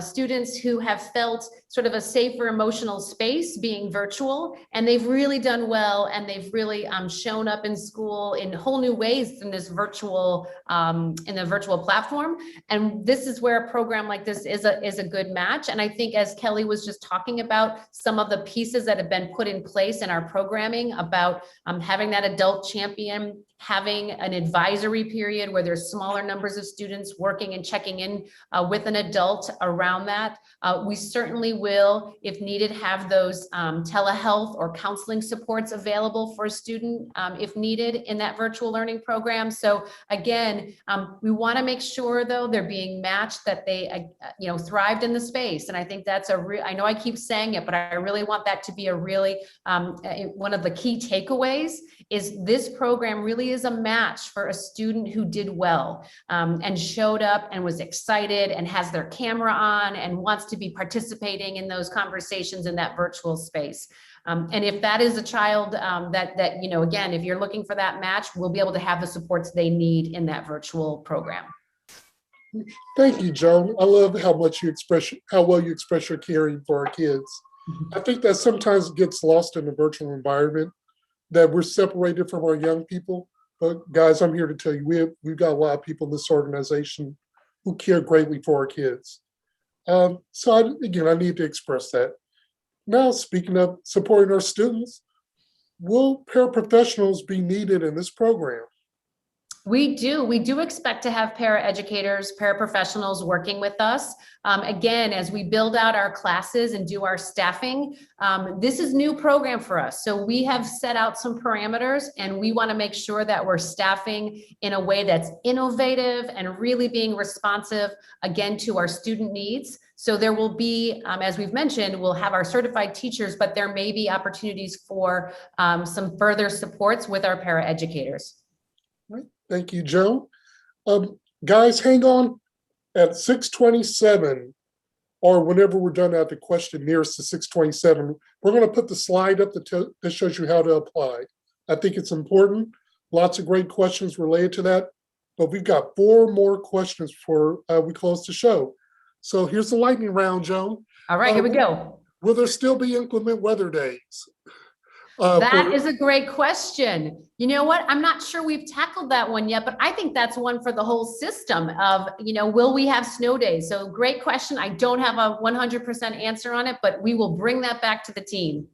students who have felt sort of a safer emotional space being virtual, and they've really done well, and they've really shown up in school in whole new ways in this virtual, in the virtual platform. And this is where a program like this is a good match. And I think, as Kelly was just talking about, some of the pieces that have been put in place in our programming about having that adult champion, having an advisory period where there's smaller numbers of students working and checking in with an adult around that. We certainly will, if needed, have those telehealth or counseling supports available for a student if needed in that virtual learning program. So again, we want to make sure, though, they're being matched, that they thrived in the space. And I think that's I know I keep saying it, but I really want that to be a really one of the key takeaways is this program really is a match for a student who did well and showed up and was excited and has their camera on and wants to be participating in those conversations in that virtual space. And if that is a child that again, if you're looking for that match, we'll be able to have the supports they need in that virtual program. Thank you, Joan. I love how well you express your caring for our kids. I think that sometimes gets lost in the virtual environment, that we're separated from our young people. But guys, I'm here to tell you, we've got a lot of people in this organization who care greatly for our kids. So I need to express that. Now, speaking of supporting our students, will paraprofessionals be needed in this program? We do expect to have paraeducators, paraprofessionals working with us. Again, as we build out our classes and do our staffing, this is a new program for us. So we have set out some parameters, and we want to make sure that we're staffing in a way that's innovative and really being responsive, again, to our student needs. So there will be, as we've mentioned, we'll have our certified teachers, but there may be opportunities for some further supports with our paraeducators. Thank you, Joan. Guys, hang on. At 6:27, or whenever we're done at the question nearest to 6:27, we're going to put the slide up that shows you how to apply. I think it's important. Lots of great questions related to that. But we've got 4 more questions before we close the show. So here's the lightning round, Joan. All right, here we go. Will there still be inclement weather days? That is a great question. You know what? I'm not sure we've tackled that one yet, but I think that's one for the whole system of, will we have snow days? So great question. I don't have a 100% answer on it, but we will bring that back to the team.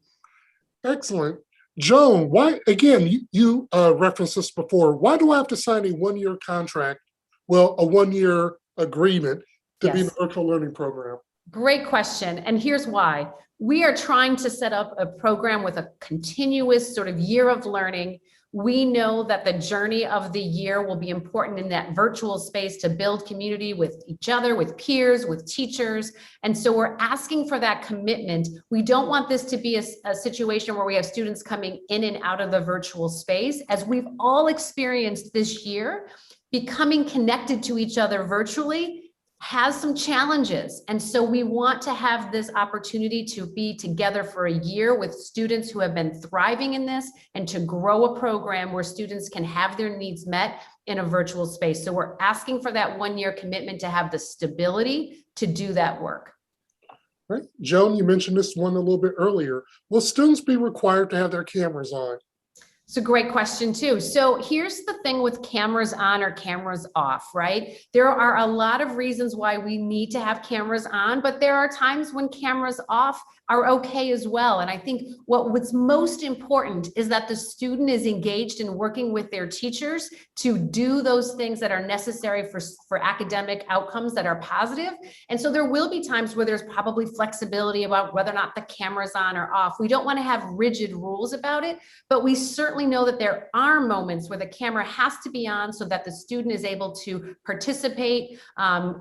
Excellent. Joan, why, again, you referenced this before. Why do I have to sign a 1-year contract? Well, a 1-year agreement to be in the virtual learning program? Great question. And here's why. We are trying to set up a program with a continuous sort of year of learning. We know that the journey of the year will be important in that virtual space to build community with each other, with peers, with teachers. And so we're asking for that commitment. We don't want this to be a situation where we have students coming in and out of the virtual space. As we've all experienced this year, becoming connected to each other virtually has some challenges. And so we want to have this opportunity to be together for a year with students who have been thriving in this, and to grow a program where students can have their needs met in a virtual space. So we're asking for that 1-year commitment to have the stability to do that work. Right. Joan, you mentioned this one a little bit earlier. Will students be required to have their cameras on? It's a great question too. So here's the thing with cameras on or cameras off, right? There are a lot of reasons why we need to have cameras on, but there are times when cameras off are okay as well. And I think what's most important is that the student is engaged in working with their teachers to do those things that are necessary for academic outcomes that are positive. And so there will be times where there's probably flexibility about whether or not the camera's on or off. We don't want to have rigid rules about it, but we certainly certainly know that there are moments where the camera has to be on so that the student is able to participate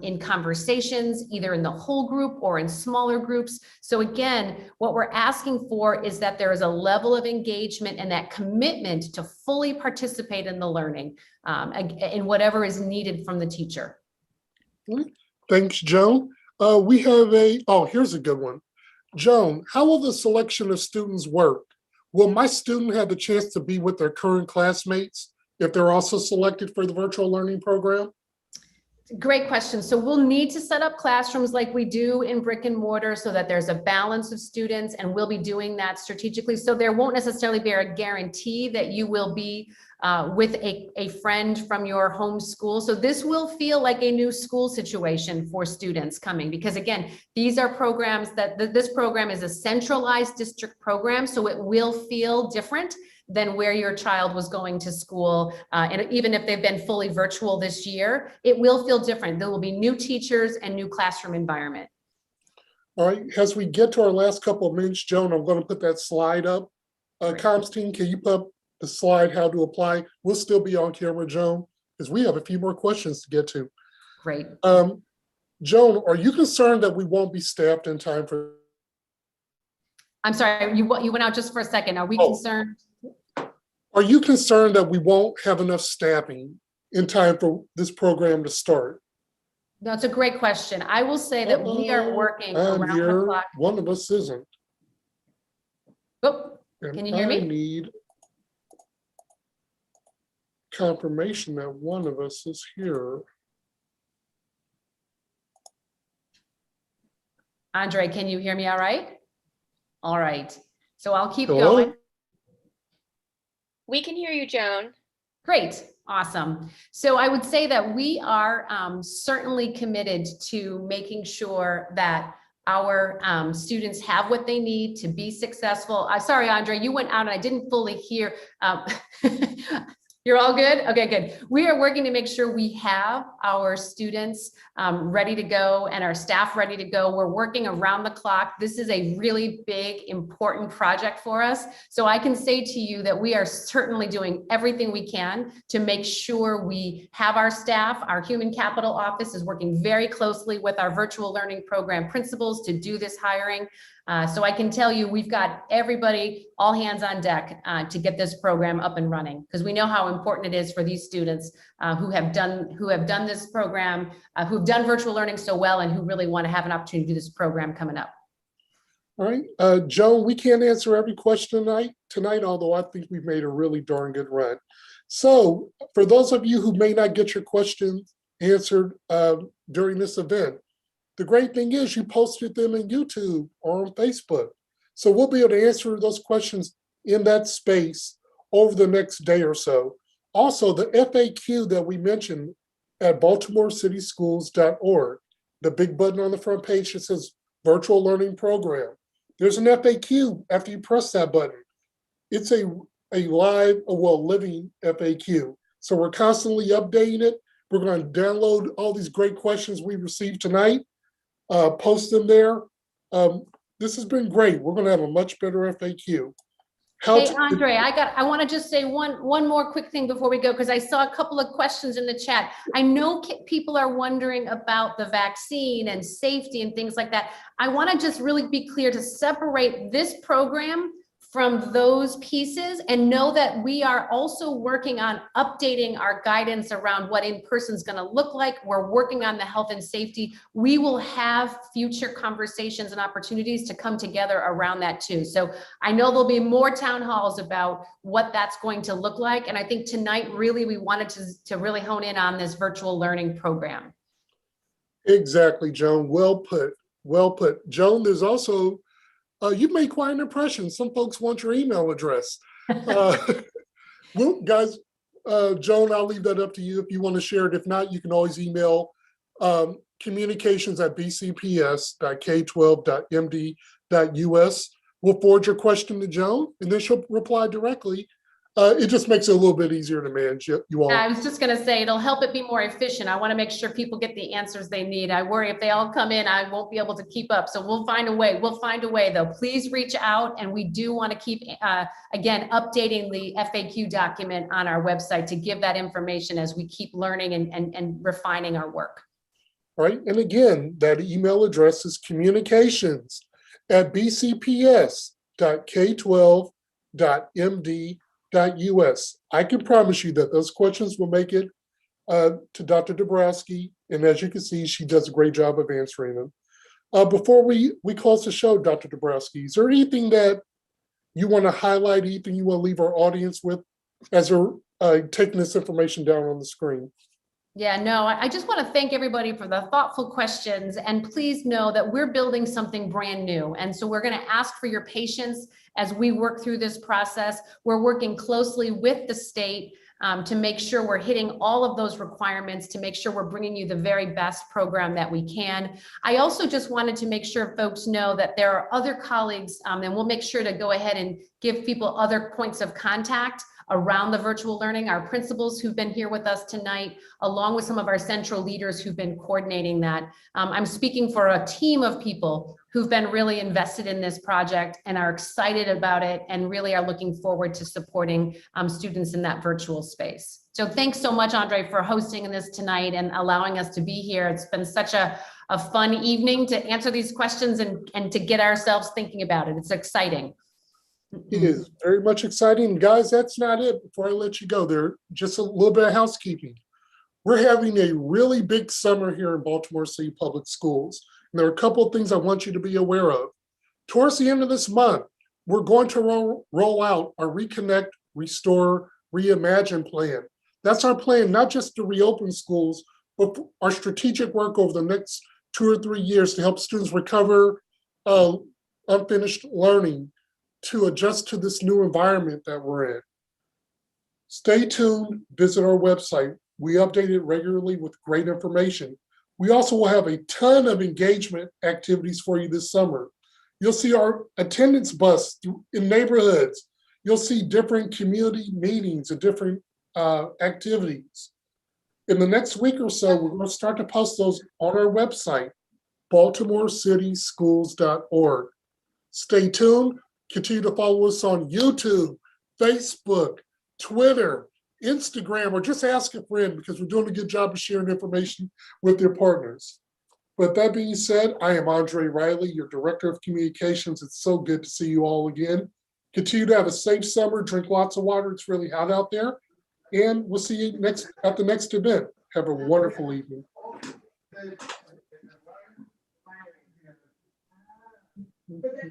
in conversations, either in the whole group or in smaller groups. So again, what we're asking for is that there is a level of engagement and that commitment to fully participate in the learning in whatever is needed from the teacher. Thanks, Joan. We have here's a good one. Joan, how will the selection of students work? Will my student have the chance to be with their current classmates if they're also selected for the virtual learning program? Great question. So we'll need to set up classrooms like we do in brick and mortar so that there's a balance of students, and we'll be doing that strategically. So there won't necessarily be a guarantee that you will be with a friend from your home school. So this will feel like a new school situation for students coming, because again, these are programs this program is a centralized district program. So it will feel different than where your child was going to school. And even if they've been fully virtual this year, it will feel different. There will be new teachers and new classroom environment. All right, as we get to our last couple of minutes, Joan, I'm going to put that slide up. Comms team, can you put up the slide, how to apply? We'll still be on camera, Joan, because we have a few more questions to get to. Great. Joan, are you concerned that we won't be staffed in time for? I'm sorry, you went out just for a second. Are we concerned? Are you concerned that we won't have enough staffing in time for this program to start? That's a great question. I will say that we are working around the clock. One of us isn't. Oh, can you hear me? I need confirmation that one of us is here. Andre, can you hear me all right? All right. So I'll keep Hello? going. We can hear you, Joan. Great. Awesome. So I would say that we are certainly committed to making sure that our students have what they need to be successful. Sorry, Andre, you went out and I didn't fully hear. You're all good? Okay, good. We are working to make sure we have our students ready to go and our staff ready to go. We're working around the clock. This is a really big, important project for us. So I can say to you that we are certainly doing everything we can to make sure we have our staff. Our human capital office is working very closely with our virtual learning program principals to do this hiring. So I can tell you, we've got everybody, all hands on deck to get this program up and running, because we know how important it is for these students who have done this program, who've done virtual learning so well, and who really want to have an opportunity to do this program coming up. All right, Joan, we can't answer every question tonight, although I think we've made a really darn good run. So for those of you who may not get your questions answered during this event, the great thing is you posted them in YouTube or on Facebook. So we'll be able to answer those questions in that space over the next day or so. Also, the FAQ that we mentioned at baltimorecityschools.org, the big button on the front page that says virtual learning program. There's an FAQ after you press that button. It's a living FAQ. So we're constantly updating it. We're going to download all these great questions we received tonight. Post them there. This has been great. We're going to have a much better FAQ. Hey, Andre, I want to just say one more quick thing before we go, because I saw a couple of questions in the chat. I know people are wondering about the vaccine and safety and things like that. I want to just really be clear to separate this program from those pieces and know that we are also working on updating our guidance around what in-person is going to look like. We're working on the health and safety. We will have future conversations and opportunities to come together around that too. So I know there'll be more town halls about what that's going to look like. And I think tonight, really, we wanted to really hone in on this virtual learning program. Exactly, Joan. Well put. Well put. Joan, there's also you've made quite an impression. Some folks want your email address. Well, guys, Joan, I'll leave that up to you if you want to share it. If not, you can always email communications@bcps.k12.md.us. We'll forward your question to Joan, and then she'll reply directly it just makes it a little bit easier to manage you all. I was just gonna say, it'll help it be more efficient. I want to make sure people get the answers they need. I worry if they all come in, I won't be able to keep up. So we'll find a way. We'll find a way, though. Please reach out, and we do want to keep, again, updating the FAQ document on our website to give that information as we keep learning and refining our work. All right, and again, that email address is communications@bcps.k12.md.us. I can promise you that those questions will make it to Dr. Dabrowski, and as you can see, she does a great job of answering them. Before we close the show, Dr. Dabrowski, is there anything that you want to highlight, anything you want to leave our audience with as they're taking this information down on the screen? Yeah, no, I just want to thank everybody for the thoughtful questions, and please know that we're building something brand new. And so we're going to ask for your patience as we work through this process. We're working closely with the state to make sure we're hitting all of those requirements, to make sure we're bringing you the very best program that we can. I also just wanted to make sure folks know that there are other colleagues, and we'll make sure to go ahead and give people other points of contact around the virtual learning, our principals who've been here with us tonight, along with some of our central leaders who've been coordinating that. I'm speaking for a team of people who've been really invested in this project and are excited about it and really are looking forward to supporting students in that virtual space. So thanks so much, Andre, for hosting this tonight and allowing us to be here. It's been such a fun evening to answer these questions and to get ourselves thinking about it. It's exciting. It is very much exciting. Guys, that's not it. Before I let you go, there, just a little bit of housekeeping. We're having a really big summer here in Baltimore City Public Schools. And there are a couple of things I want you to be aware of. Towards the end of this month, we're going to roll out our Reconnect, Restore, Reimagine plan. That's our plan, not just to reopen schools, but our strategic work over the next 2 or 3 years to help students recover unfinished learning, to adjust to this new environment that we're in. Stay tuned, visit our website. We update it regularly with great information. We also will have a ton of engagement activities for you this summer. You'll see our attendance bus in neighborhoods. You'll see different community meetings and different activities. In the next week or so, we're going to start to post those on our website, baltimorecitysschools.org. Stay tuned. Continue to follow us on YouTube, Facebook, Twitter, Instagram, or just ask a friend because we're doing a good job of sharing information with your partners. But that being said, I am Andre Riley, your Director of Communications. It's so good to see you all again. Continue to have a safe summer, drink lots of water. It's really hot out there. And we'll see you at the next event. Have a wonderful evening. But then